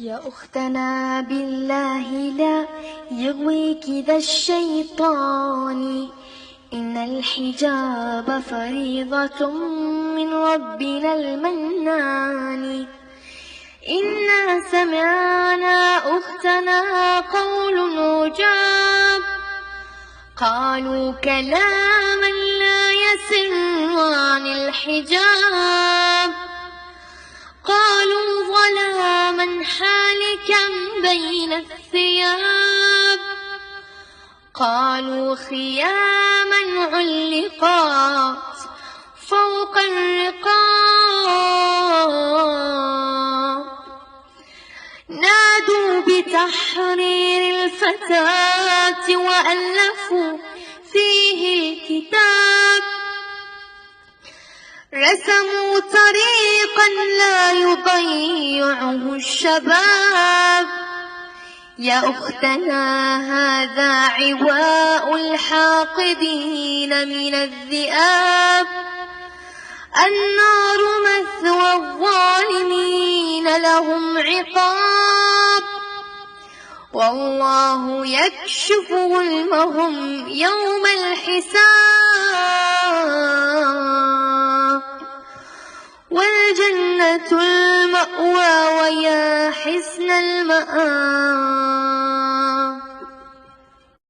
يا أختنا بالله لا يغويك ذا الشيطان، إن الحجاب فريضة من ربنا المنان. إنا سمعنا أختنا قول عجاب، قالوا كلاما لا يسر عن الحجاب، قالوا ظلاما حالكا بين الثياب، قالوا خياما علقات فوق الرقاب، نادوا بتحرير الفتاة وألفوا فيه الكتاب، رسموا طريقا لا يضيعه الشباب. يا أختنا هذا عواء الحاقدين من الذئاب، النار مثوى الظالمين لهم عقاب، والله يكشف ظلمهم يوم الحساب، والجنة المأوى، ويا حسن المآب. يا أختنا بالله لا يغويك ذا الشيطان، إن الحجاب فريضة من ربنا المنان. إنا سمعنا أختنا قول عجاب، قالوا كلاما لا يسر عن الحجاب، قالوا ظلاما حالكا بين الثياب، قالوا خياما علقات فوق الرقاب، نادوا بتحرير الفتاة وألفوا فيه الكتاب، رسموا طريقا لا يضيعه الشباب. يا أختنا هذا عواء الحاقدين من الذئاب، النار مثوى الظالمين لهم عقاب، والله يكشف ظلمهم يوم الحساب، والجنة المأوى ويا حسن المآب.